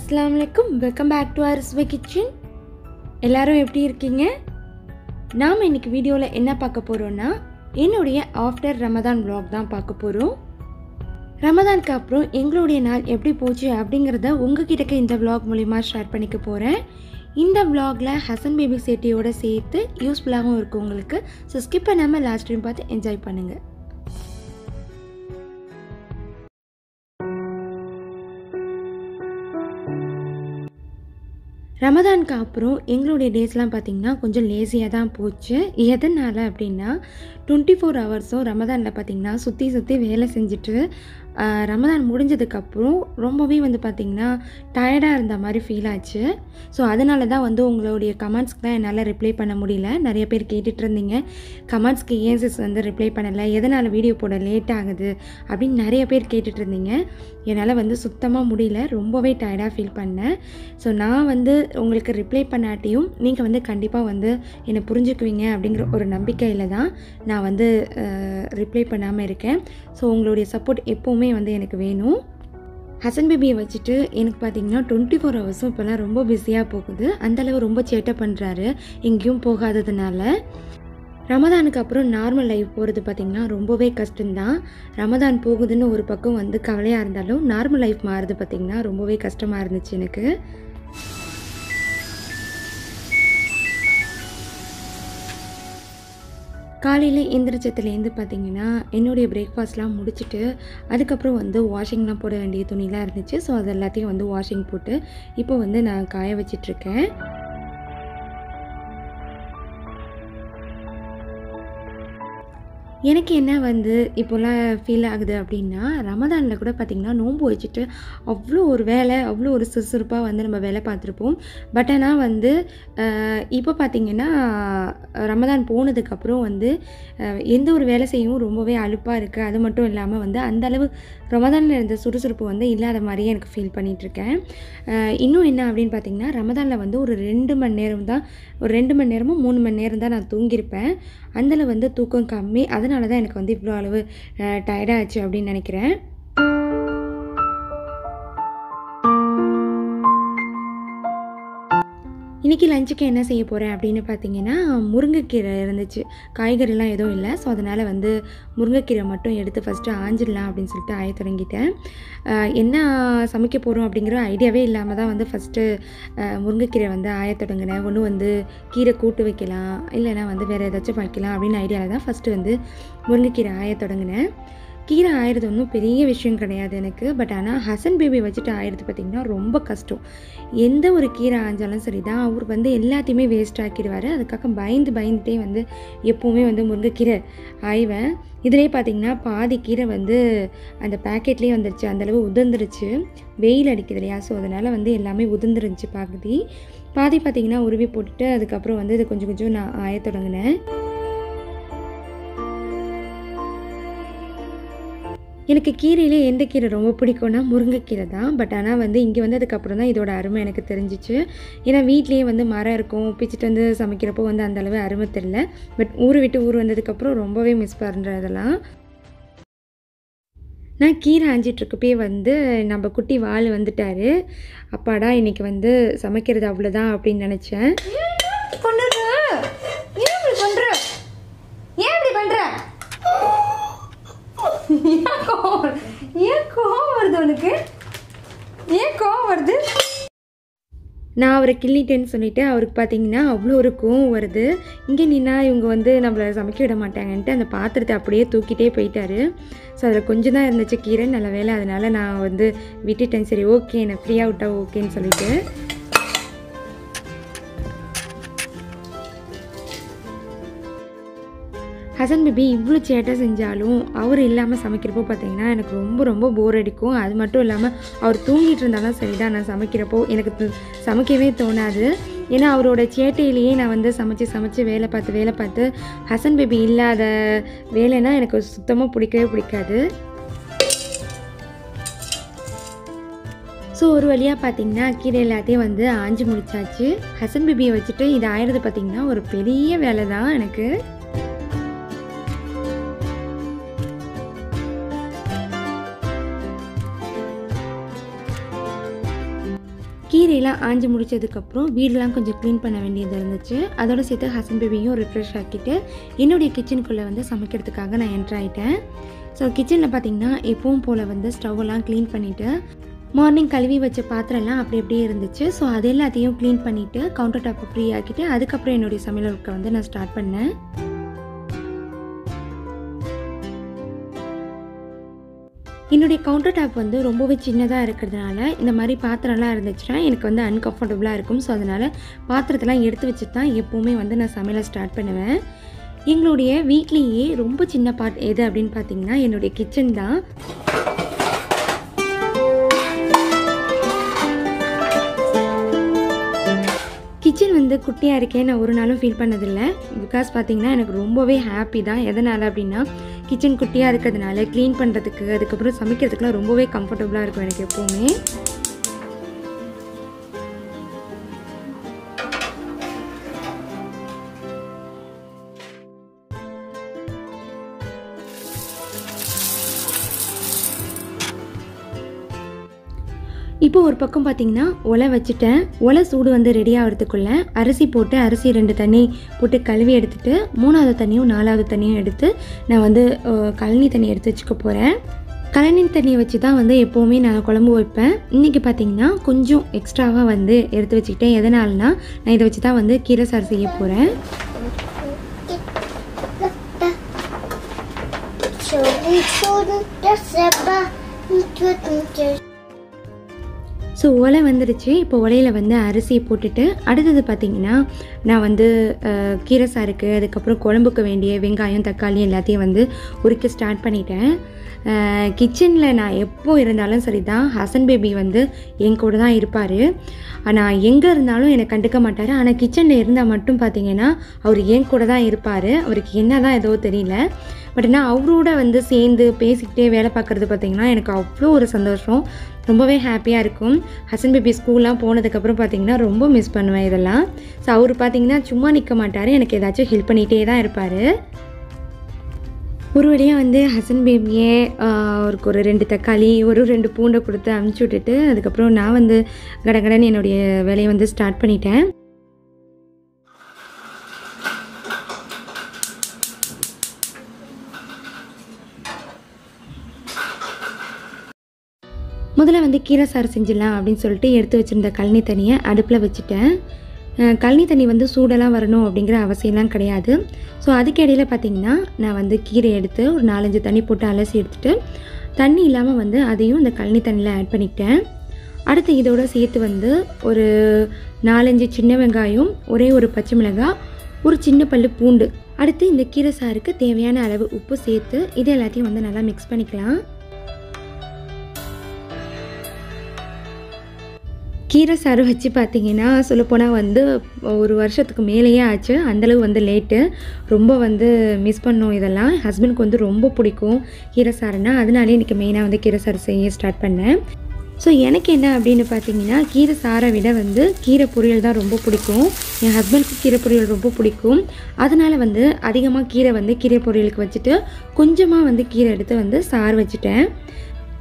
Assalamualaikum, welcome back to Arusuvai kitchen. எல்லாரும் எப்படி இருக்கீங்க? நாம இன்னைக்கு வீடியோல என்ன பார்க்க போறோம்னா என்னுடைய ஆஃப்டர் ரமதான் vlog தான் பார்க்க போறோம். ரமதானுக்கு அப்புறம் எங்களுடைய நாள் எப்படி போச்சு அப்படிங்கறத உங்ககிட்ட இந்த vlog மூலமா ஷேர் பண்ணிக்க போறேன். இந்த vlogல ஹசன் பேபி சேட்டியோட சேர்த்து யூஸ்ஃபுல்லாகவும் இருக்கும் உங்களுக்கு. சோ ஸ்கிப் பண்ணாம லாஸ்ட் டைம் பார்த்து என்ஜாய் பண்ணுங்க. ரமதானுக்கு அப்புறம் எங்களுடைய டேஸ்லாம் பார்த்திங்கன்னா கொஞ்சம் லேசியாக தான் போச்சு. எதனால் அப்படின்னா 24 ஹவர்ஸும் ரமதானில் பார்த்திங்கன்னா சுற்றி வேலை செஞ்சுட்டு ரமதான் முடிஞ்சதுக்கப்புறம் ரொம்பவே பார்த்திங்கன்னா டயர்டாக இருந்த மாதிரி ஃபீல் ஆச்சு. ஸோ அதனால தான் உங்களுடைய கமெண்ட்ஸ்க்கு தான் என்னால் ரிப்ளை பண்ண முடியல. நிறைய பேர் கேட்டுட்டு இருந்தீங்க, கமெண்ட்ஸ்க்கு ஏன் சிஸ் ரிப்ளை பண்ணலை, எதனால் வீடியோ போட லேட் ஆகுது அப்படின்னு நிறைய பேர் கேட்டுட்டு இருந்தீங்க. என்னால் சுத்தமாக முடியல, ரொம்பவே டயர்டாக ஃபீல் பண்ணேன். ஸோ நான் உங்களுக்கு ரிப்ளை பண்ணாட்டியும் நீங்கள் கண்டிப்பாக என்னை புரிஞ்சுக்குவீங்க அப்படிங்கிற ஒரு நம்பிக்கையில் தான் நான் ரிப்ளை பண்ணாமல் இருக்கேன். ஸோ உங்களுடைய சப்போர்ட் எப்போவுமே எனக்கு வேணும். ஹசன் பேபியை வச்சுட்டு எனக்கு பார்த்திங்கன்னா 24 ஹவர்ஸும் இப்போலாம் ரொம்ப பிஸியாக போகுது. அந்தளவு ரொம்ப சேட்டை பண்ணுறாரு எங்கேயும் போகாததுனால. ரமதானுக்கு அப்புறம் நார்மல் லைஃப் போகிறது பார்த்திங்கன்னா ரொம்பவே கஷ்டம்தான். ரமதான் போகுதுன்னு ஒரு பக்கம் கவலையாக இருந்தாலும் நார்மல் லைஃப் மாறுது பார்த்திங்கன்னா ரொம்பவே கஷ்டமாக இருந்துச்சு எனக்கு. காலையில் எந்திரிச்சத்துலேருந்து பார்த்திங்கன்னா என்னுடைய பிரேக்ஃபாஸ்ட்லாம் முடிச்சுட்டு அதுக்கப்புறம் வாஷிங்லாம் போட வேண்டிய துணிலாம் இருந்துச்சு. ஸோ அது எல்லாத்தையும் வாஷிங் போட்டு இப்போ நான் காய வச்சிட்ருக்கேன். எனக்கு என்ன இப்போலாம் ஃபீல் ஆகுது அப்படின்னா, ரமதானில் கூட பார்த்திங்கன்னா நோன்பு வச்சுட்டு அவ்வளோ ஒரு வேலை, அவ்வளோ ஒரு சுறுசுறுப்பாக நம்ம வேலை பார்த்துருப்போம். பட் ஆனால் இப்போ பார்த்திங்கன்னா ரமதான் போனதுக்கப்புறம் எந்த ஒரு வேலை செய்யவும் ரொம்பவே அலுப்பாக இருக்குது. அது மட்டும் இல்லாமல் அந்தளவு ரமதானில் இருந்த சுறுசுறுப்பு இல்லாத மாதிரியே எனக்கு ஃபீல் பண்ணிகிட்ருக்கேன். இன்னும் என்ன அப்படின்னு பார்த்திங்கன்னா, ரமதானில் ஒரு 2 மணி நேரம் தான், ஒரு 2 மணி நேரமோ 3 மணி நேரம் தான் நான் தூங்கியிருப்பேன். அதில் தூக்கம் கம்மி. அதனால தான் எனக்கு இவ்வளோ அளவு டயர்டாகிடுச்சு அப்படின்னு நினைக்கிறேன். இன்றைக்கி லஞ்சுக்கு என்ன செய்ய போகிறேன் அப்படின்னு பார்த்தீங்கன்னா, முருங்கைக்கீரை இருந்துச்சு, காய்கறிலாம் எதுவும் இல்லை. ஸோ அதனால் முருங்கைக்கீரை மட்டும் எடுத்து ஃபஸ்ட்டு ஆஞ்சிடலாம் அப்படின்னு சொல்லிட்டு ஆய தொடங்கிட்டேன். என்ன சமைக்க போகிறோம் அப்படிங்கிற ஐடியாவே இல்லாமல் தான் ஃபஸ்ட்டு முருங்கைக்கீரை ஆய தொடங்கினேன். ஒன்று கீரை கூட்டு வைக்கலாம், இல்லைனா வேறு ஏதாச்சும் வைக்கலாம் அப்படின்னு ஐடியாவில் தான் ஃபஸ்ட்டு முருங்கைக்கீரை ஆய தொடங்கினேன். கீரை ஆயிடுறது ஒன்றும் பெரிய விஷயம் கிடையாது எனக்கு. பட் ஆனால் ஹசன் பேபி வச்சுட்டு ஆயிடுறது பார்த்திங்கன்னா ரொம்ப கஷ்டம். எந்த ஒரு கீரை ஆஞ்சாலும் சரி தான், அவர் எல்லாத்தையுமே வேஸ்ட் ஆக்கிடுவார். அதுக்காக பயந்துட்டே எப்போவுமே முருங்கைக்கீரை ஆய்வேன். இதிலே பார்த்திங்கன்னா பாதி கீரை அந்த பேக்கெட்லேயே வந்துருச்சு, அந்தளவு உதிர்ந்துருச்சு. வெயில் அடிக்குது இல்லையா, ஸோ அதனால் எல்லாமே உதிர்ந்துருந்துச்சு. பாதி பார்த்திங்கன்னா உருவி போட்டுட்டு அதுக்கப்புறம் இது கொஞ்சம் நான் ஆய தொடங்கினேன். எனக்கு கீரையிலே எந்த கீரை ரொம்ப பிடிக்கும்னா முருங்கைக்கீரை தான். பட் ஆனால் இங்கே வந்ததுக்கப்புறம் தான் இதோட அருமை எனக்கு தெரிஞ்சிச்சு. ஏன்னா வீட்லேயே மரம் இருக்கும், பிச்சுட்டு சமைக்கிறப்போ அந்தளவு அருமை தெரியல. பட் ஊர் விட்டு ஊர் வந்ததுக்கப்புறம் ரொம்பவே மிஸ் பண்ணுறேன் அதெல்லாம். நான் கீரை ஆஞ்சிட்ருக்கப்பே நம்ம குட்டி வாள் வந்துட்டார். அப்பாடா இன்றைக்கி சமைக்கிறது அவ்வளோதான் அப்படின்னு நினச்சேன். ஏன் கோவம் வருது உனக்கு? ஏன் கோவம் வருது? நான் அவரை கிள்ளிட்டேன்னு சொல்லிவிட்டு அவருக்கு பார்த்திங்கன்னா அவ்வளோ ஒரு கோவம் வருது. இங்கே நின்னா இவங்க நம்மளை சமைக்க விட மாட்டாங்கன்ட்டு அந்த பாத்திரத்தை அப்படியே தூக்கிட்டே போயிட்டாரு. ஸோ அதில் கொஞ்சம் தான் இருந்துச்சு கீரை, நல்ல வேலை. அதனால் நான் விட்டுட்டேன். சரி ஓகே, என்னை ஃப்ரீயாக விட்டா ஓகேன்னு சொல்லிவிட்டு. ஹசன் பேபி இவ்வளோ சேட்டை செஞ்சாலும் அவர் இல்லாமல் சமைக்கிறப்போ பார்த்திங்கன்னா எனக்கு ரொம்ப போர் அடிக்கும். அது மட்டும் இல்லாமல் அவர் தூங்கிட்டு இருந்தாலும் சரி தான், நான் சமைக்கிறப்போ எனக்கு சமைக்கவே தோணாது. ஏன்னா அவரோட சேட்டையிலேயே நான் சமைச்சு வேலை பார்த்து ஹசன் பேபி இல்லாத வேலைன்னா எனக்கு சுத்தமாக பிடிக்கவே பிடிக்காது. ஸோ ஒரு வழியாக பார்த்திங்கன்னா கீரை எல்லாத்தையும் ஆஞ்சு முடிச்சாச்சு. ஹசன் பேபியை வச்சுட்டு இது ஆயிடுறது பார்த்திங்கன்னா ஒரு பெரிய வேலை தான் எனக்கு. எல்லாம் ஆஞ்சு முடித்ததுக்கப்புறம் வீடெலாம் கொஞ்சம் க்ளீன் பண்ண வேண்டியது இருந்துச்சு. அதோடு சேர்த்து ஹஸ்பண்ட் பேபியும் ரிஃப்ரெஷ் ஆக்கிட்டு என்னுடைய கிச்சனுக்குள்ளே வந்து சமைக்கிறதுக்காக நான் என்ட்ரு ஆகிட்டேன். ஸோ கிச்சனில் பார்த்திங்கன்னா எப்பவும் போல் வந்து ஸ்டவ்வெல்லாம் க்ளீன் பண்ணிவிட்டு மார்னிங் கழுவி வச்ச பாத்திரம்லாம் அப்படி அப்படியே இருந்துச்சு. ஸோ அது எல்லாத்தையும் க்ளீன் பண்ணிவிட்டு கவுண்டர் டாப்பை ஃப்ரீ ஆக்கிட்டு அதுக்கப்புறம் என்னுடைய சமையல் ஒர்க்கை வந்து நான் ஸ்டார்ட் பண்ணேன். என்னுடைய கவுண்டர் டாப் வந்து ரொம்பவே சின்னதாக இருக்கிறதுனால இந்த மாதிரி பாத்திரம்லாம் இருந்துச்சுன்னா எனக்கு வந்து அன்கம்ஃபர்டபுளாக இருக்கும். ஸோ அதனால் பாத்திரத்தெல்லாம் எடுத்து வச்சு தான் எப்போவுமே வந்து நான் சமையலை ஸ்டார்ட் பண்ணுவேன். எங்களுடைய வீட்லேயே ரொம்ப சின்ன பார்ட் எது அப்படின்னு பார்த்தீங்கன்னா என்னுடைய கிச்சன் தான். கிச்சன் வந்து குட்டியாக இருக்கேன் நான் ஒரு நாளும் ஃபீல் பண்ணதில்லை. பிகாஸ் பார்த்திங்கன்னா எனக்கு ரொம்பவே ஹாப்பி தான். எதனால் அப்படின்னா கிச்சன் குட்டியாக இருக்கிறதுனால க்ளீன் பண்ணுறதுக்கு அதுக்கப்புறம் சமைக்கிறதுக்குலாம் ரொம்பவே கம்ஃபர்டபுளாக இருக்கும் எனக்கு எப்போவுமே. இப்போ ஒரு பக்கம் பார்த்திங்கன்னா ஒலை வச்சுட்டேன். ஒலை சூடு வந்து ரெடி ஆகிறதுக்குள்ளே அரிசி போட்டு அரிசி 2 தண்ணி போட்டு கழுவி எடுத்துகிட்டு 3வது தண்ணியும் 4வது தண்ணியும் எடுத்து நான் வந்து கழனி தண்ணி எடுத்து வச்சுக்க போகிறேன். கழனி தண்ணியை வச்சு தான் வந்து எப்போவுமே நான் குழம்பு வைப்பேன். இன்றைக்கி பார்த்திங்கன்னா கொஞ்சம் எக்ஸ்ட்ராவாக வந்து எடுத்து வச்சுக்கிட்டேன். எதனால்னா நான் இதை வச்சு தான் வந்து கீரை சாறு செய்ய போகிறேன். ஸோ ஒலை வந்துடுச்சு. இப்போ ஒலையில் வந்து அரிசியை போட்டுட்டு அடுத்தது பார்த்திங்கன்னா நான் வந்து கீரை சாருக்கு அதுக்கப்புறம் குழம்புக்கு வேண்டிய வெங்காயம் தக்காளி எல்லாத்தையும் வந்து உரிக்க ஸ்டார்ட் பண்ணிட்டேன். கிச்சனில் நான் எப்போ இருந்தாலும் சரி தான் ஹஸ்பண்ட் பேபி வந்து என் கூட தான் இருப்பார். ஆனால் எங்கே இருந்தாலும் என்னை கண்டுக்க மாட்டார். ஆனால் கிச்சனில் இருந்தால் மட்டும் பார்த்திங்கன்னா அவர் என் கூட தான் இருப்பார். அவருக்கு என்ன தான் ஏதோ தெரியல. பட் நான் அவரோட வந்து சேர்ந்து பேசிக்கிட்டே வேலை பார்க்குறது பார்த்திங்கன்னா எனக்கு அவ்வளோ ஒரு சந்தோஷம், ரொம்பவே ஹாப்பியாக இருக்கும். ஹஸ்பண்ட் பேபி ஸ்கூல்லாம் போனதுக்கப்புறம் பார்த்திங்கன்னா ரொம்ப மிஸ் பண்ணுவேன் இதெல்லாம். ஸோ அவர் பார்த்திங்கன்னா சும்மா நிற்க மாட்டார், எனக்கு ஏதாச்சும் ஹெல்ப் பண்ணிகிட்டே தான் இருப்பார். ஒரு வழியாக வந்து ஹஸ்பண்ட் பேபியே அவருக்கு ஒரு 2 தக்காளி ஒரு 2 பூண்டை கொடுத்து அனுப்பிச்சி விட்டுட்டு அதுக்கப்புறம் நான் வந்து கடகடன்னு என்னுடைய வேலையை வந்து ஸ்டார்ட் பண்ணிட்டேன். முதல்ல வந்து கீரை சாறு செஞ்சிடலாம் அப்படின்னு சொல்லிட்டு எடுத்து வச்சுருந்த கழனி தண்ணியை அடுப்பில் வச்சுட்டேன். கழனி தண்ணி வந்து சூடெல்லாம் வரணும் அப்படிங்கிற அவசியம்லாம் கிடையாது. ஸோ அதுக்கு இடையில் பார்த்திங்கன்னா நான் வந்து கீரை எடுத்து ஒரு 4-5 தண்ணி போட்டு அலசி எடுத்துகிட்டு தண்ணி இல்லாமல் வந்து அதையும் இந்த கழனி தண்ணியில் ஆட் பண்ணிக்கிட்டேன். அடுத்து இதோட சேர்த்து வந்து ஒரு 4-5 சின்ன வெங்காயம், ஒரே ஒரு பச்சை மிளகாய், ஒரு சின்ன பல்லு பூண்டு, அடுத்து இந்த கீரை சாருக்கு தேவையான அளவு உப்பு சேர்த்து இது எல்லாத்தையும் வந்து நல்லா மிக்ஸ் பண்ணிக்கலாம். கீரை சாறு வச்சு பார்த்திங்கன்னா சொல்லப்போனால் வந்து ஒரு வருஷத்துக்கு மேலேயே ஆச்சு. அந்தளவு வந்து லேட்டு, ரொம்ப வந்து மிஸ் பண்ணோம். இதெல்லாம் ஹஸ்பண்டுக்கு வந்து ரொம்ப பிடிக்கும் கீரை சாறுனா, அதனாலே இன்றைக்கி மெயினாக வந்து கீரை சாறு செய்ய ஸ்டார்ட் பண்ணேன். ஸோ எனக்கு என்ன அப்படின்னு பார்த்திங்கன்னா கீரை சாரை விட வந்து கீரை பொரியல் தான் ரொம்ப பிடிக்கும். என் ஹஸ்பண்டுக்கு கீரை பொரியல் ரொம்ப பிடிக்கும். அதனால் வந்து அதிகமாக கீரை வந்து கீரை பொரியலுக்கு வச்சுட்டு கொஞ்சமாக வந்து கீரை எடுத்து வந்து சாறு வச்சுட்டேன்.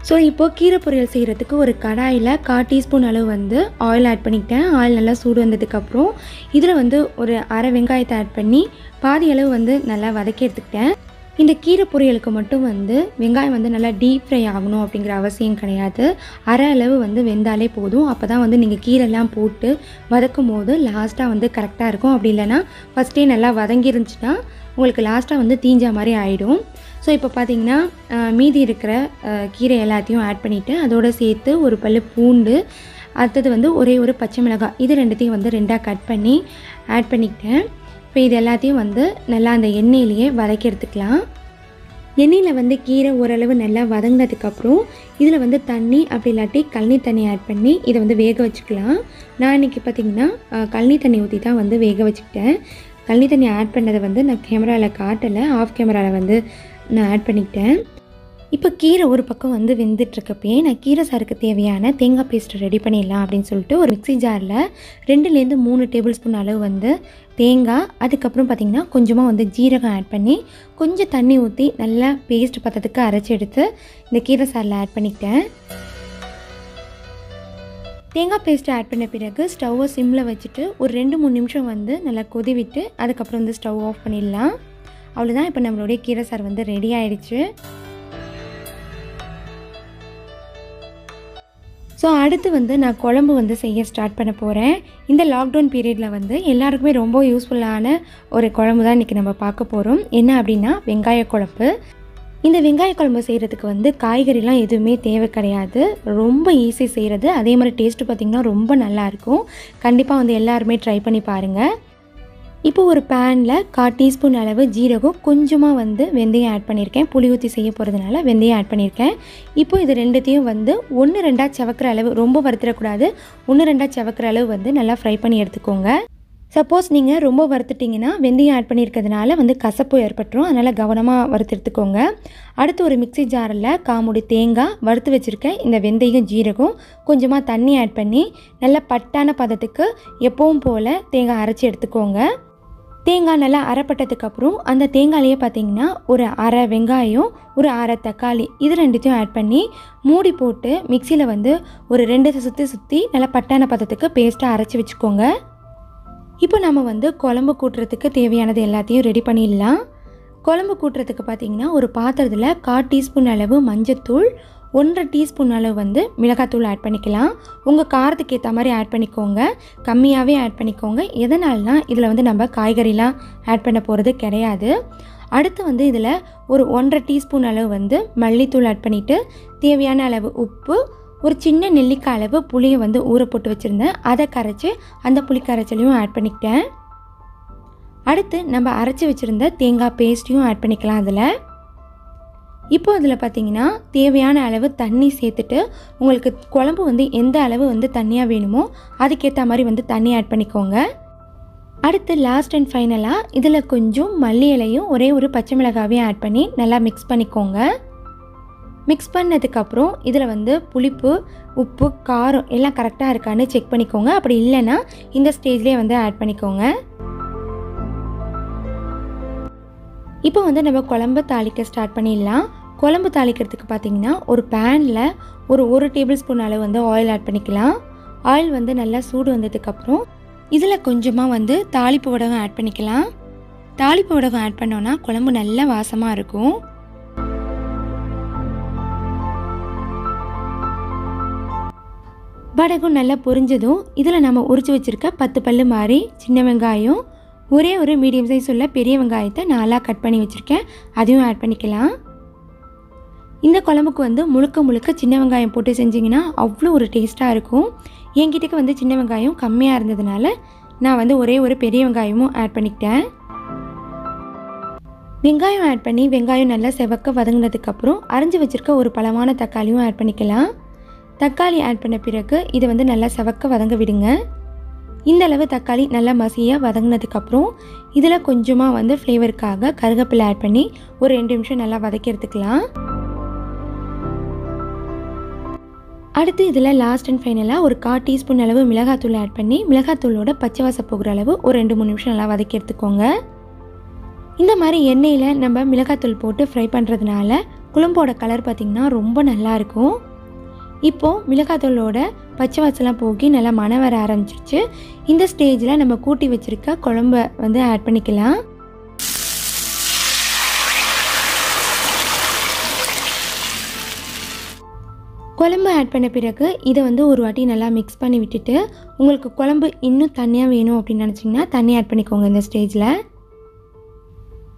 ஸோ இப்போது கீரை பொரியல் செய்கிறதுக்கு ஒரு கடாயில் 1/4 டீஸ்பூன் அளவு வந்து ஆயில் ஆட் பண்ணிக்கிட்டேன். ஆயில் நல்லா சூடு வந்ததுக்கப்புறம் இதில் வந்து ஒரு அரை வெங்காயத்தை ஆட் பண்ணி பாதி அளவு வந்து நல்லா வதக்கி எடுத்துக்கிட்டேன். இந்த கீரை பொரியலுக்கு மட்டும் வந்து வெங்காயம் வந்து நல்லா டீப் ஃப்ரை ஆகணும் அப்படிங்கிற அவசியம் கிடையாது. அரை அளவு வந்து வெந்தாலே போதும். அப்போ தான் வந்து நீங்கள் கீரைலாம் போட்டு வதக்கும் போது லாஸ்ட்டாக வந்து கரெக்டாக இருக்கும். அப்படி இல்லைனா ஃபஸ்ட்டே நல்லா வதங்கிருந்துச்சுன்னா உங்களுக்கு லாஸ்ட்டாக வந்து தீஞ்ச மாதிரி ஆகிடும். ஸோ இப்போ பார்த்திங்கன்னா மீதி இருக்கிற கீரை எல்லாத்தையும் ஆட் பண்ணிவிட்டு அதோடு சேர்த்து ஒரு பல்லு பூண்டு, அடுத்தது வந்து ஒரே ஒரு பச்சை மிளகாய், இது 2த்தையும் வந்து 2ஆக கட் பண்ணி ஆட் பண்ணிக்கிட்டேன். இப்போ இது எல்லாத்தையும் வந்து நல்லா அந்த எண்ணெயிலேயே வதக்கி எடுத்துக்கலாம். எண்ணெயில் வந்து கீரை ஓரளவு நல்லா வதங்கினதுக்கப்புறம் இதில் வந்து தண்ணி அப்படி இல்லாட்டி கழனி தண்ணி ஆட் பண்ணி இதை வந்து வேக வச்சுக்கலாம். நான் இன்றைக்கி பார்த்திங்கன்னா கழனி தண்ணி ஊற்றி தான் வந்து வேக வச்சுக்கிட்டேன். கழனி தண்ணி ஆட் பண்ணதை வந்து நான் கேமராவில் காட்டலை, ஆஃப் கேமராவில் வந்து நான் ஆட் பண்ணிக்கிட்டேன். இப்போ கீரை ஒரு பக்கம் வந்து வெந்துட்டுருக்கப்பயே நான் கீரை சாருக்கு தேவையான தேங்காய் பேஸ்ட்டு ரெடி பண்ணிடலாம் அப்படின்னு சொல்லிட்டு ஒரு மிக்ஸி ஜாரில் 2லேருந்து 3 டேபிள் ஸ்பூன் அளவு வந்து தேங்காய், அதுக்கப்புறம் பார்த்திங்கன்னா கொஞ்சமாக வந்து ஜீரகம் ஆட் பண்ணி கொஞ்சம் தண்ணி ஊற்றி நல்லா பேஸ்ட் பத்தத்துக்கு அரைச்சி எடுத்து இந்த கீரை சாரில் ஆட் பண்ணிக்கிட்டேன். தேங்காய் பேஸ்ட்டு ஆட் பண்ண பிறகு ஸ்டவ்வை சிம்மில் வச்சுட்டு ஒரு 2-3 நிமிஷம் வந்து நல்லா கொதி விட்டு அதுக்கப்புறம் வந்து ஸ்டவ் ஆஃப் பண்ணிடலாம். அவ்வளோதான், இப்போ நம்மளுடைய கீரை சாறு வந்து ரெடி ஆகிடுச்சு. ஸோ அடுத்து வந்து நான் குழம்பு வந்து செய்ய ஸ்டார்ட் பண்ண போகிறேன். இந்த லாக்டவுன் பீரியடில் வந்து எல்லாருக்குமே ரொம்ப யூஸ்ஃபுல்லான ஒரு குழம்பு தான் இன்றைக்கி நம்ம பார்க்க போகிறோம். என்ன அப்படின்னா வெங்காய குழம்பு. இந்த வெங்காய குழம்பு செய்கிறதுக்கு வந்து காய்கறிலாம் எதுவுமே தேவை கிடையாது. ரொம்ப ஈஸி செய்கிறது. அதே மாதிரி டேஸ்ட்டு பார்த்திங்கன்னா ரொம்ப நல்லாயிருக்கும். கண்டிப்பாக வந்து எல்லாருமே ட்ரை பண்ணி பாருங்கள். இப்போ ஒரு பேனில் 1/4 டீஸ்பூன் அளவு ஜீரகம், கொஞ்சமாக வந்து வெந்தயம் ஆட் பண்ணியிருக்கேன். புளி ஊற்றி செய்ய போகிறதுனால வெந்தயம் ஆட் பண்ணியிருக்கேன். இப்போ இது ரெண்டுத்தையும் வந்து 1-2 செவக்கிற அளவு, ரொம்ப வறுத்துடக்கூடாது, 1-2 செவக்கிற அளவு வந்து நல்லா ஃப்ரை பண்ணி எடுத்துக்கோங்க. சப்போஸ் நீங்கள் ரொம்ப வறுத்துட்டிங்கன்னா வெந்தயம் ஆட் பண்ணியிருக்கிறதுனால வந்து கசப்பு ஏற்பட்டுரும். அதனால் கவனமாக வறுத்து எடுத்துக்கோங்க. அடுத்து ஒரு மிக்ஸி ஜாரில் 1/4 மூடி தேங்காய், வறுத்து வச்சுருக்கேன் இந்த வெந்தயம், ஜீரகம், கொஞ்சமாக தண்ணி ஆட் பண்ணி நல்லா பட்டான பதத்துக்கு எப்பவும் போல் தேங்காய் அரைச்சி எடுத்துக்கோங்க. தேங்காய் நல்லா அரைப்பட்டதுக்கப்புறம் அந்த தேங்காயிலேயே பார்த்திங்கன்னா ஒரு அரை வெங்காயம், ஒரு அரை தக்காளி, இது ரெண்டுத்தையும் ஆட் பண்ணி மூடி போட்டு மிக்சியில் வந்து ஒரு 2 சுற்றி நல்லா பட்டான பதத்துக்கு பேஸ்ட்டாக அரைச்சி வச்சுக்கோங்க. இப்போ நம்ம வந்து குழம்பு கூட்டுறதுக்கு தேவையானது எல்லாத்தையும் ரெடி பண்ணிடலாம். குழம்பு கூட்டுறதுக்கு பார்த்திங்கன்னா ஒரு பாத்திரத்தில் 1/4 டீஸ்பூன் அளவு மஞ்சத்தூள், 1/2 டீஸ்பூன் அளவு வந்து மிளகாத்தூள் ஆட் பண்ணிக்கலாம். உங்கள் காரத்துக்கு ஏற்ற மாதிரி ஆட் பண்ணிக்கோங்க, கம்மியாகவே ஆட் பண்ணிக்கோங்க. எதனால்னா இதில் வந்து நம்ம காய்கறிலாம் ஆட் பண்ண போகிறது கிடையாது. அடுத்து வந்து இதில் ஒரு 1/2 டீஸ்பூன் அளவு வந்து மல்லித்தூள் ஆட் பண்ணிவிட்டு தேவையான அளவு உப்பு, ஒரு சின்ன நெல்லிக்காய் அளவு புளியை வந்து ஊற போட்டு வச்சுருந்தேன், அதை கரைச்சி அந்த புளி கரைச்சலையும் ஆட் பண்ணிக்கிட்டேன். அடுத்து நம்ம அரைச்சி வச்சுருந்த தேங்காய் பேஸ்ட்டையும் ஆட் பண்ணிக்கலாம் அதில். இப்போ அதில் பார்த்திங்கன்னா தேவையான அளவு தண்ணி சேர்த்துட்டு உங்களுக்கு குழம்பு வந்து எந்த அளவு வந்து தண்ணியாக வேணுமோ அதுக்கேற்ற மாதிரி வந்து தண்ணி ஆட் பண்ணிக்கோங்க. அடுத்து லாஸ்ட் அண்ட் ஃபைனலாக இதில் கொஞ்சம் மல்லி இலையும் ஒரே ஒரு பச்சை மிளகாவையும் ஆட் பண்ணி நல்லா மிக்ஸ் பண்ணிக்கோங்க. மிக்ஸ் பண்ணதுக்கப்புறம் இதில் வந்து புளிப்பு, உப்பு, காரம் எல்லாம் கரெக்டாக இருக்கான்னு செக் பண்ணிக்கோங்க. அப்படி இல்லைன்னா இந்த ஸ்டேஜ்லேயே வந்து ஆட் பண்ணிக்கோங்க. இப்போ வந்து நம்ம குழம்பு தாளிக்க ஸ்டார்ட் பண்ணிடலாம். குழம்பு தாளிக்கிறதுக்கு பார்த்திங்கன்னா ஒரு பேனில் ஒரு 1 டேபிள் ஸ்பூன் அளவு வந்து ஆயில் ஆட் பண்ணிக்கலாம். ஆயில் வந்து நல்லா சூடு வந்ததுக்கப்புறம் இதில் கொஞ்சமாக வந்து தாளிப்பு வடகம் ஆட் பண்ணிக்கலாம். தாளிப்பு வடகம் ஆட் பண்ணோன்னா குழம்பு நல்லா வாசமாக இருக்கும். வடகம் நல்லா பொரிஞ்சதும் இதில் நம்ம உரிச்சு வச்சுருக்க 10 பல்லு மாதிரி சின்ன வெங்காயம், ஒரே ஒரு மீடியம் சைஸ் உள்ள பெரிய வெங்காயத்தை 4ஆக கட் பண்ணி வச்சுருக்கேன், அதையும் ஆட் பண்ணிக்கலாம். இந்த குழம்புக்கு வந்து முழுக்க சின்ன வெங்காயம் போட்டு செஞ்சிங்கன்னா அவ்வளோ ஒரு டேஸ்ட்டாக இருக்கும். என்கிட்டக்கு வந்து சின்ன வெங்காயம் கம்மியாக இருந்ததுனால நான் வந்து ஒரே ஒரு பெரிய வெங்காயமும் ஆட் பண்ணிக்கிட்டேன். வெங்காயம் ஆட் பண்ணி வெங்காயம் நல்லா செவக்க வதங்கினதுக்கப்புறம் அரைஞ்சி வச்சுருக்க ஒரு பழமான தக்காளியும் ஆட் பண்ணிக்கலாம். தக்காளி ஆட் பண்ண பிறகு இதை வந்து நல்லா செவக்க வதங்க விடுங்க. இந்த அளவு தக்காளி நல்லா மசியாக வதங்கினதுக்கப்புறம் இதில் கொஞ்சமாக வந்து ஃப்ளேவருக்காக கருவேப்பிலை ஆட் பண்ணி ஒரு 2 நிமிஷம் நல்லா வதக்கி எடுத்துக்கலாம். அடுத்து இதில் லாஸ்ட் அண்ட் ஃபைனலாக ஒரு 1/4 டீஸ்பூன் அளவு மிளகாத்தூள் ஆட் பண்ணி மிளகாத்தூளோட பச்சை வாசம் போகிற அளவு ஒரு 2-3 நிமிஷம் நல்லா வதக்கி எடுத்துக்கோங்க. இந்த மாதிரி எண்ணெயில் நம்ம மிளகாத்தூள் போட்டு ஃப்ரை பண்ணுறதுனால குழம்போட கலர் பார்த்திங்கன்னா ரொம்ப நல்லாயிருக்கும். இப்போது மிளகாத்தூளோட பச்சை வாசலாம் போகி நல்லா மணம் வர ஆரம்பிச்சிருச்சு. இந்த ஸ்டேஜில் நம்ம கூட்டி வச்சுருக்க குழம்பை வந்து ஆட் பண்ணிக்கலாம். குழம்பு ஆட் பண்ண பிறகு இதை வந்து ஒரு வாட்டி நல்லா மிக்ஸ் பண்ணி விட்டுட்டு உங்களுக்கு குழம்பு இன்னும் தண்ணியாக வேணும் அப்படின்னு நினச்சிங்கன்னா தண்ணி ஆட் பண்ணிக்கோங்க இந்த ஸ்டேஜில்.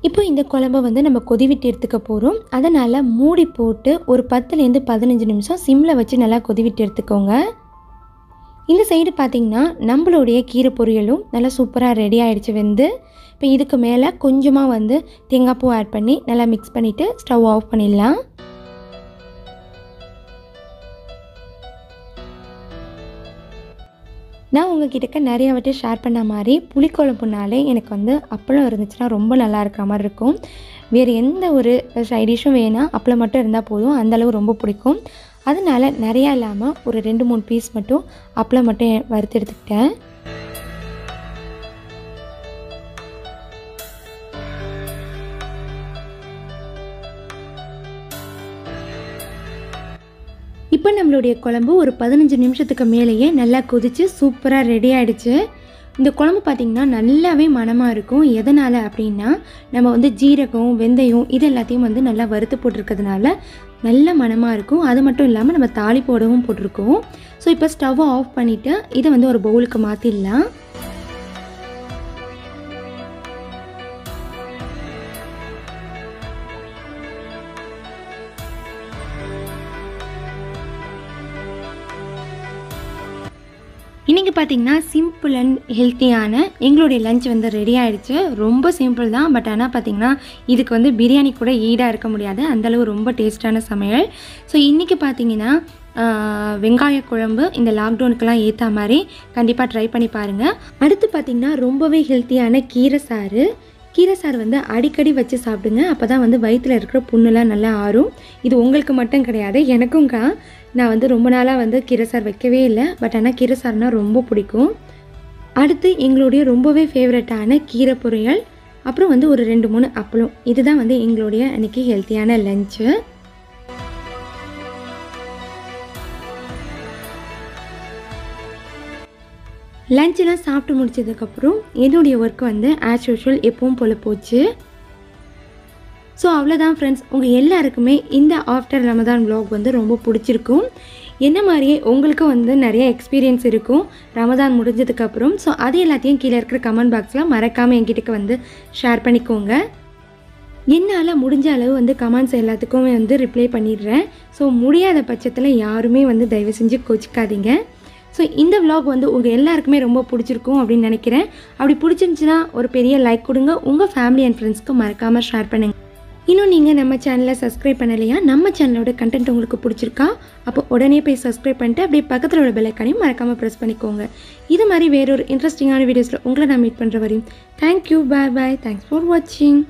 இப்போ இந்த குழம்பை வந்து நம்ம கொதி விட்டு எடுத்துக்க போகிறோம். அதனால் மூடி போட்டு ஒரு 10லேருந்து 15 நிமிஷம் சிம்மில் வச்சு நல்லா கொதி விட்டு எடுத்துக்கோங்க. இந்த சைடு பார்த்திங்கன்னா நம்மளுடைய கீரை பொரியலும் நல்லா சூப்பராக ரெடி ஆகிடுச்சு வெந்து. இப்போ இதுக்கு மேலே கொஞ்சமாக வந்து தேங்காய் பூ ஆட் பண்ணி நல்லா மிக்ஸ் பண்ணிவிட்டு ஸ்டவ் ஆஃப் பண்ணிடலாம். நான் உங்ககிட்ட நிறைய வாட்டி ஷேர் பண்ண மாதிரி புளிக்குழம்புனாலே எனக்கு வந்து அப்பளம் இருந்துச்சுன்னா ரொம்ப நல்லா இருக்கிற மாதிரி இருக்கும். வேறு எந்த ஒரு சைட் டிஷ்ஷும் வேணாம், அப்பளம் மட்டும் இருந்தால் போதும், அந்தளவு ரொம்ப பிடிக்கும். அதனால் நிறையா இல்லாமல் ஒரு 2-3 பீஸ் மட்டும் அப்பளம் மட்டும் வறுத்து எடுத்துக்கிட்டேன். இப்போ நம்ம நம்மளுடைய குழம்பு ஒரு 15 நிமிஷத்துக்கு மேலேயே நல்லா கொதித்து சூப்பராக ரெடி ஆகிடுச்சு. இந்த குழம்பு பார்த்திங்கன்னா நல்லாவே மணமாக இருக்கும். எதனால் அப்படின்னா நம்ம வந்து ஜீரகம், வெந்தயம் இது எல்லாத்தையும் வந்து நல்லா வறுத்து போட்டிருக்கிறதுனால நல்ல மணமாக இருக்கும். அது மட்டும் இல்லாமல் நம்ம தாளிப்போடவும் போட்டிருக்கோம். ஸோ இப்போ ஸ்டவ்வை ஆஃப் பண்ணிவிட்டு இதை வந்து ஒரு பவுலுக்கு மாற்றிடலாம். இன்றைக்கி பார்த்திங்கன்னா சிம்பிள் அண்ட் ஹெல்த்தியான எங்களுடைய லஞ்ச் வந்து ரெடி ஆகிடுச்சு. ரொம்ப சிம்பிள் தான், பட் ஆனால் பார்த்திங்கன்னா இதுக்கு வந்து பிரியாணி கூட ஈடாக இருக்க முடியாது, அந்தளவு ரொம்ப டேஸ்ட்டான சமையல். ஸோ இன்றைக்கி பார்த்திங்கன்னா வெங்காய குழம்பு இந்த லாக்டவுனுக்கெலாம் ஏற்ற மாதிரி கண்டிப்பாக ட்ரை பண்ணி பாருங்கள். அடுத்து பார்த்திங்கன்னா ரொம்பவே ஹெல்த்தியான கீரை சாறு. கீரை சாறு வந்து அடிக்கடி வச்சு சாப்பிடுங்க. அப்போ தான் வந்து வயிற்றில் இருக்கிற புண்ணுலாம் நல்லா ஆறும். இது உங்களுக்கு மட்டும் கிடையாது, எனக்கும்க்கா. நான் வந்து ரொம்ப நாளாக வந்து கீரை சாறு வைக்கவே இல்லை, பட் ஆனால் கீரை சாறுனால் ரொம்ப பிடிக்கும். அடுத்து எங்களுடைய ரொம்பவே ஃபேவரட்டான கீரை பொரியல், அப்புறம் வந்து ஒரு 2-3 அப்பளம். இதுதான் வந்து எங்களுடைய அன்றைக்கி ஹெல்த்தியான லஞ்சு. லஞ்செலாம் சாப்பிட்டு முடிச்சதுக்கப்புறம் என்னுடைய ஒர்க் வந்து ஆஸ் யூஷுவல் எப்பவும் போல் போச்சு. ஸோ அவ்வளோதான் ஃப்ரெண்ட்ஸ், உங்கள் எல்லாருக்குமே இந்த ஆஃப்டர் ரமதான் vlog வந்து ரொம்ப பிடிச்சிருக்கும். என்ன மாதிரியே உங்களுக்கும் வந்து நிறைய எக்ஸ்பீரியன்ஸ் இருக்கும் ரமதான் முடிஞ்சதுக்கப்புறம். ஸோ அது எல்லாத்தையும் கீழே இருக்கிற கமெண்ட் பாக்ஸில் மறக்காமல் என்கிட்ட வந்து ஷேர் பண்ணிக்கோங்க. என்னால் முடிஞ்ச அளவு வந்து கமெண்ட்ஸ் எல்லாத்துக்குமே வந்து ரிப்ளை பண்ணிடுறேன். ஸோ முடியாத பட்சத்தில் யாருமே வந்து தயவு செஞ்சு கோச்சிக்காதீங்க. ஸோ இந்த vlog வந்து உங்கள் எல்லாருக்குமே ரொம்ப பிடிச்சிருக்கும் அப்படின்னு நினைக்கிறேன். அப்படி பிடிச்சிருந்துச்சுன்னா ஒரு பெரிய லைக் கொடுங்க. உங்கள் ஃபேமிலி அண்ட் ஃப்ரெண்ட்ஸ்க்கு மறக்காமல் ஷேர் பண்ணுங்கள். இன்னும் நீங்கள் நம்ம சேனலை சப்ஸ்கிரைப் பண்ணலையா? நம்ம சேனலோட கண்டென்ட் உங்களுக்கு பிடிச்சிருக்கா? அப்போ உடனே போய் சப்ஸ்கிரைப் பண்ணிட்டு அப்படியே பக்கத்தில் உள்ள பெல் ஐக்கானையும் மறக்காமல் ப்ரெஸ் பண்ணிக்கோங்க. இது மாதிரி வேறொரு இன்ட்ரெஸ்டிங்கான வீடியோஸில் உங்களை நான் மீட் பண்ணுற வரையும் thank you, bye bye, thanks for வாட்சிங்.